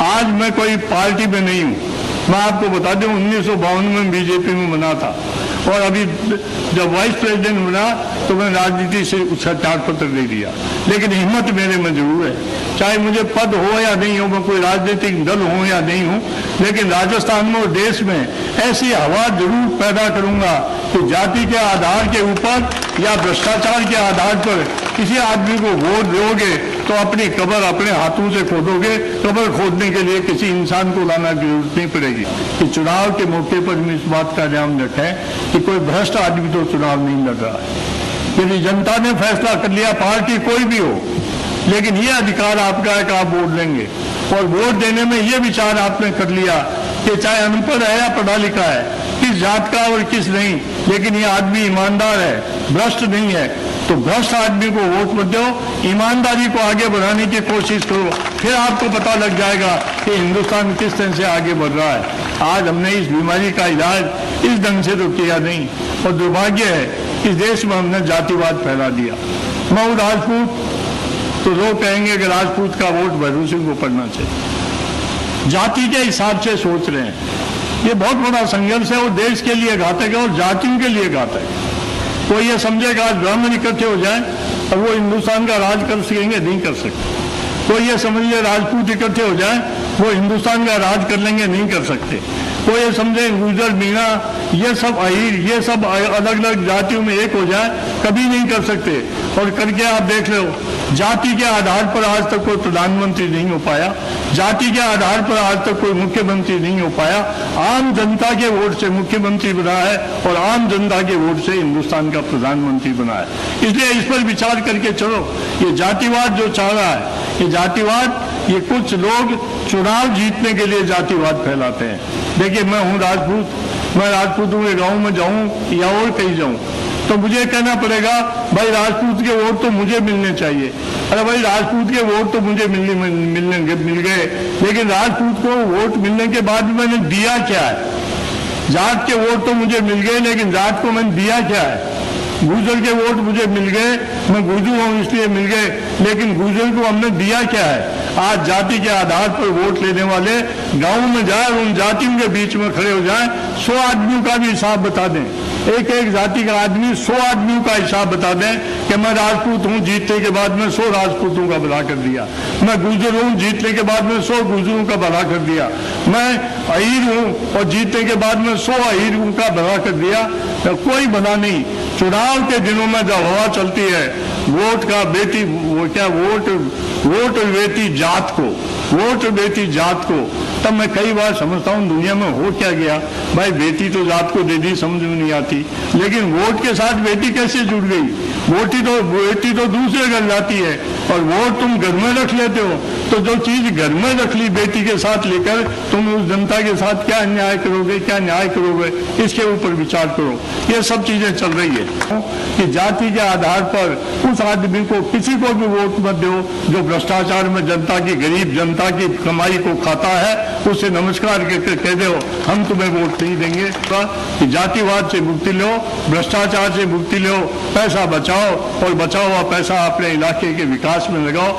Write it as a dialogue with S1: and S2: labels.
S1: आज मैं कोई पार्टी में नहीं हूँ। मैं आपको बता दूं 1952 में बीजेपी में बना था और अभी जब वाइस प्रेसिडेंट बना तो मैं राजनीति से उसका त्याग पत्र दे दिया। लेकिन हिम्मत मेरे में जरूर है, चाहे मुझे पद हो या नहीं हो, मैं कोई राजनीतिक दल हूं या नहीं हूं, लेकिन राजस्थान में और देश में ऐसी हवा जरूर पैदा करूंगा कि जाति के आधार के ऊपर या भ्रष्टाचार के आधार पर किसी आदमी को वोट दोगे तो अपनी कब्र अपने हाथों से खोदोगे। कब्र खोदने के लिए किसी इंसान को लाना की जरूरत नहीं पड़ेगी। कि चुनाव के मौके पर भी इस बात का ध्यान रखें कि कोई भ्रष्ट आदमी तो चुनाव नहीं लड़ रहा है। यदि जनता ने फैसला कर लिया, पार्टी कोई भी हो, लेकिन ये अधिकार आपका है कि आप वोट देंगे और वोट देने में ये विचार आपने कर लिया कि चाहे अनपढ़ है या पढ़ा लिखा है, किस जात का और किस नहीं, लेकिन ये आदमी ईमानदार है, भ्रष्ट नहीं है, तो भ्रष्ट आदमी को वोट मत दो, ईमानदारी को आगे बढ़ाने की कोशिश करो। फिर आपको पता लग जाएगा कि हिंदुस्तान किस तरह से आगे बढ़ रहा है। आज हमने इस बीमारी का इलाज इस ढंग से तो किया नहीं और दुर्भाग्य है इस देश में हमने जातिवाद फैला दिया। मैं हूं राजपूत, तो लोग कहेंगे कि राजपूत का वोट भैरू सिंह को पड़ना चाहिए। जाति के हिसाब से सोच रहे हैं, ये बहुत बड़ा संघर्ष है और देश के लिए घातक है और जातियों के लिए घातक है। कोई ये समझेगा आज ब्राह्मण इकट्ठे हो जाए और वो हिंदुस्तान का राज कर सकेंगे, नहीं कर सकते। कोई ये समझ ले राजपूत इकट्ठे हो जाए वो हिंदुस्तान का राज कर लेंगे, नहीं कर सकते। कोई ये समझे गुर्जर, मीणा, ये सब अहीर, ये सब अलग अलग जातियों में एक हो जाए, कभी नहीं कर सकते। और करके आप देख लो, जाति के आधार पर आज तक कोई प्रधानमंत्री नहीं हो पाया, जाति के आधार पर आज तक कोई मुख्यमंत्री नहीं हो पाया। आम जनता के वोट से मुख्यमंत्री बना है और आम जनता के वोट से हिंदुस्तान का प्रधानमंत्री बना है। इसलिए इस पर विचार करके चलो। ये जातिवाद जो चाह रहा है, ये जातिवाद, ये कुछ लोग चुनाव जीतने के लिए जातिवाद फैलाते हैं। देखिए, मैं हूँ राजपूत, मैं राजपूतों के गाँव में जाऊँ या और कहीं जाऊँ तो मुझे कहना पड़ेगा भाई राजपूत के वोट तो मुझे मिलने चाहिए। अरे भाई राजपूत के वोट तो मुझे मिल गए, लेकिन राजपूत को वोट मिलने के बाद भी मैंने दिया क्या है? जाट के वोट तो मुझे मिल गए, लेकिन जाट को मैंने दिया क्या है? गुर्जर के वोट मुझे मिल गए, मैं गुर्जर हूं इसलिए मिल गए, लेकिन गुर्जर को हमने दिया क्या है? आज जाति के आधार पर वोट लेने वाले गांव में जाए और उन जातियों के बीच में खड़े हो जाए, 100 आदमियों का भी हिसाब बता दें, एक एक जाति का आदमी 100 आदमियों का हिसाब बता दें कि मैं राजपूत हूं, जीतने के बाद में 100 राजपूतों का भला कर दिया। मैं गुर्जर हूं, जीतने के बाद में 100 गुर्जरों का भला कर दिया। मैं अहीर हूं और जीतने के बाद में 100 अहीरों का भला कर दिया। तो कोई भला नहीं। चुनाव के दिनों में जब हवा चलती है वोट का बेटी, वो क्या वोट बेटी जात को, वोट बेटी जात को, तब मैं कई बार समझता हूँ दुनिया में हो क्या गया। भाई बेटी तो जात को दे दी, समझ में नहीं आती, लेकिन वोट के साथ बेटी कैसे जुड़ गई? बेटी तो दूसरे घर जाती है और वोट तुम घर में रख लेते हो। तो जो चीज घर में रख ली बेटी के साथ लेकर, तुम उस जनता के साथ क्या अन्याय करोगे, क्या न्याय करोगे, इसके ऊपर विचार करो। ये सब चीजें चल रही है कि जाति के आधार पर उस आदमी को, किसी को भी वोट मत दो जो भ्रष्टाचार में जनता की, गरीब जनता की कमाई को खाता है, उसे नमस्कार कहकर कह दो हम तुम्हें वोट नहीं देंगे। कि जातिवाद से मुक्ति लो, भ्रष्टाचार से मुक्ति लो, पैसा बचाओ और बचा हुआ पैसा अपने इलाके के विकास में लगाओ।